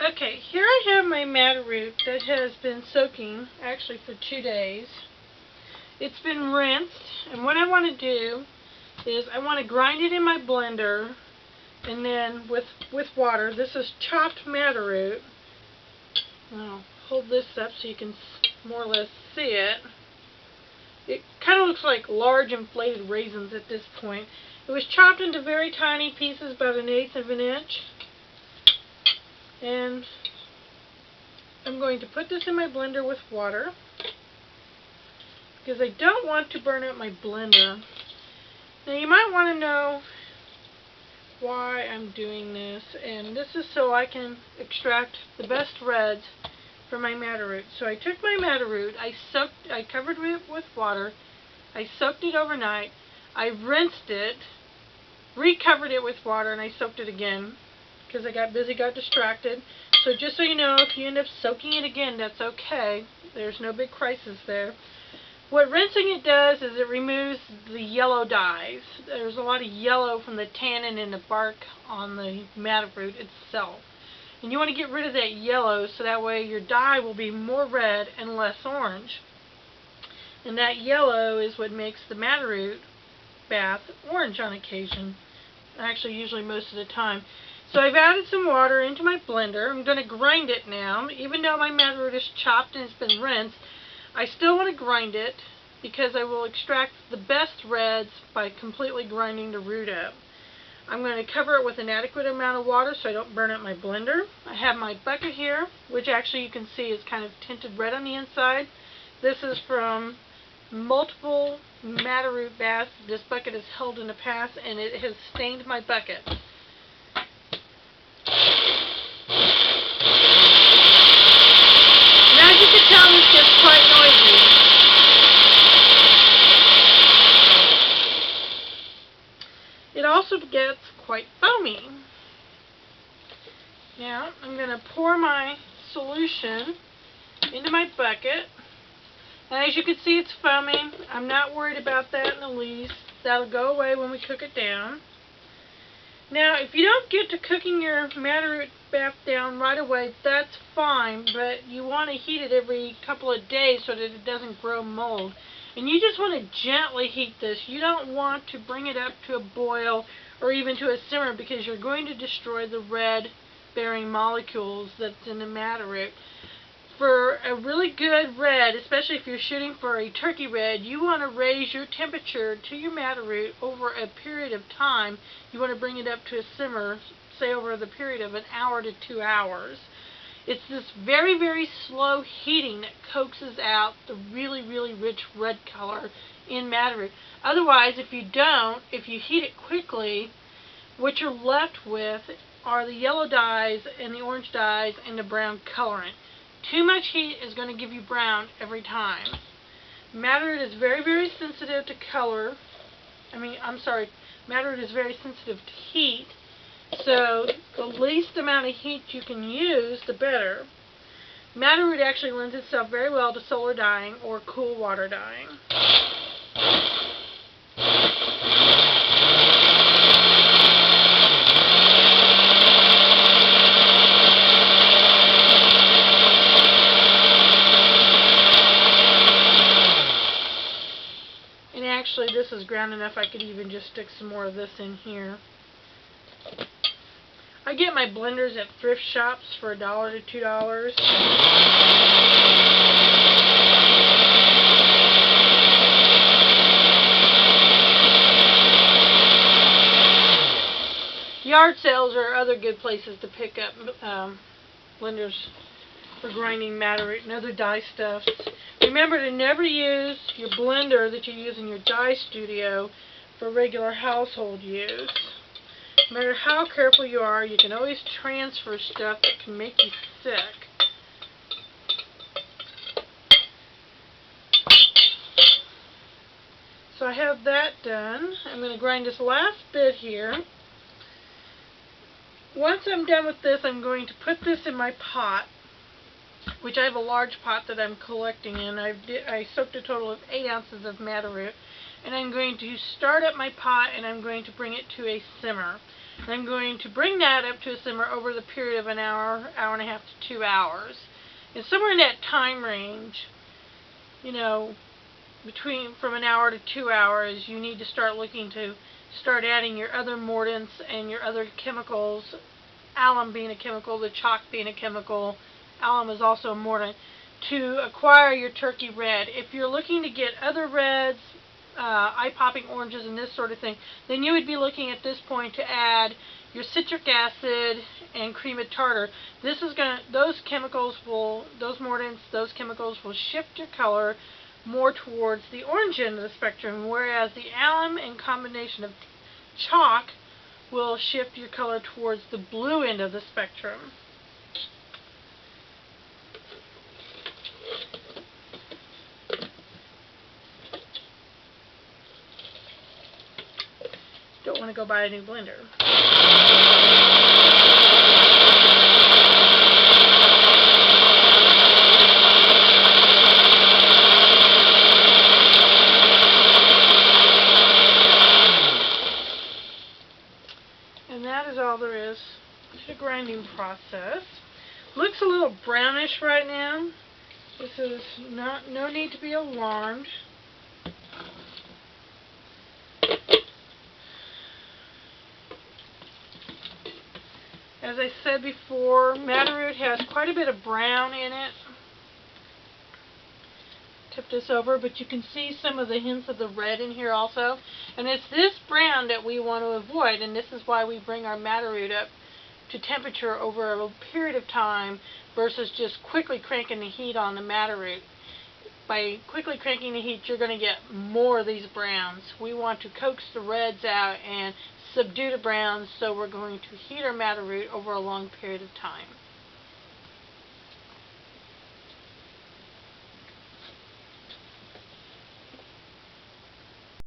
Okay, here I have my madder root that has been soaking actually for 2 days. It's been rinsed, and what I want to do is I want to grind it in my blender, and then with water. This is chopped madder root. I'll hold this up so you can more or less see it. It kind of looks like large inflated raisins at this point. It was chopped into very tiny pieces, about 1/8 of an inch. And I'm going to put this in my blender with water because I don't want to burn up my blender. Now you might want to know why I'm doing this, and this is so I can extract the best reds for my madder root. So I took my madder root, I covered it with water, I soaked it overnight, I rinsed it, recovered it with water, and I soaked it again because I got busy, got distracted. So just so you know, if you end up soaking it again, that's okay. There's no big crisis there. What rinsing it does is it removes the yellow dyes. There's a lot of yellow from the tannin and the bark on the madder root itself. And you want to get rid of that yellow so that way your dye will be more red and less orange. And that yellow is what makes the madder root bath orange on occasion. Actually, usually most of the time. So I've added some water into my blender. I'm going to grind it now. Even though my madder root is chopped and it's been rinsed, I still want to grind it because I will extract the best reds by completely grinding the root up. I'm going to cover it with an adequate amount of water so I don't burn up my blender. I have my bucket here, which actually you can see is kind of tinted red on the inside. This is from multiple madder root baths. This bucket is held in the past and it has stained my bucket. Now as you can tell, this gets quite noisy. It also gets quite foamy. Now I'm going to pour my solution into my bucket. And as you can see, it's foaming. I'm not worried about that in the least. That'll go away when we cook it down. Now, if you don't get to cooking your madder root bath down right away, that's fine, but you want to heat it every couple of days so that it doesn't grow mold. And you just want to gently heat this. You don't want to bring it up to a boil or even to a simmer because you're going to destroy the red-bearing molecules that's in the madder root. For a really good red, especially if you're shooting for a turkey red, you want to raise your temperature to your madder root over a period of time. You want to bring it up to a simmer, say over the period of 1 hour to 2 hours. It's this very, very slow heating that coaxes out the really, really rich red color in madder root. Otherwise, if you heat it quickly, what you're left with are the yellow dyes and the orange dyes and the brown colorant. Too much heat is going to give you brown every time. Madder root is very, very sensitive to color. Madder root is very sensitive to heat. So the least amount of heat you can use, the better. Madder root actually lends itself very well to solar dyeing or cool water dyeing. Actually, this is ground enough I could even just stick some more of this in here. I get my blenders at thrift shops for $1 to $2. Yard sales are other good places to pick up blenders for grinding madder root and other dye stuffs. Remember to never use your blender that you use in your dye studio for regular household use. No matter how careful you are, you can always transfer stuff that can make you sick. So I have that done. I'm going to grind this last bit here. Once I'm done with this, I'm going to put this in my pot, which I have a large pot that I'm collecting in. I soaked a total of 8 ounces of madder root. and I'm going to start up my pot and I'm going to bring it to a simmer. And I'm going to bring that up to a simmer over the period of an hour, hour and a half to 2 hours. And somewhere in that time range, you know, from an hour to 2 hours, you need to start looking to start adding your other mordants and your other chemicals, alum being a chemical, the chalk being a chemical. Alum is also a mordant, to acquire your turkey red. If you're looking to get other reds, eye-popping oranges and this sort of thing, then you would be looking at this point to add your citric acid and cream of tartar. Those mordants, those chemicals will shift your color more towards the orange end of the spectrum, whereas the alum and combination of chalk will shift your color towards the blue end of the spectrum. Don't want to go buy a new blender. And that is all there is to the grinding process. Looks a little brownish right now. This is no need to be alarmed. As I said before, madder root has quite a bit of brown in it. Tip this over, but you can see some of the hints of the red in here also. And it's this brown that we want to avoid, and this is why we bring our madder root up to temperature over a period of time versus just quickly cranking the heat on the madder root. By quickly cranking the heat, you're going to get more of these browns. We want to coax the reds out and subdue the browns, so we're going to heat our madder root over a long period of time.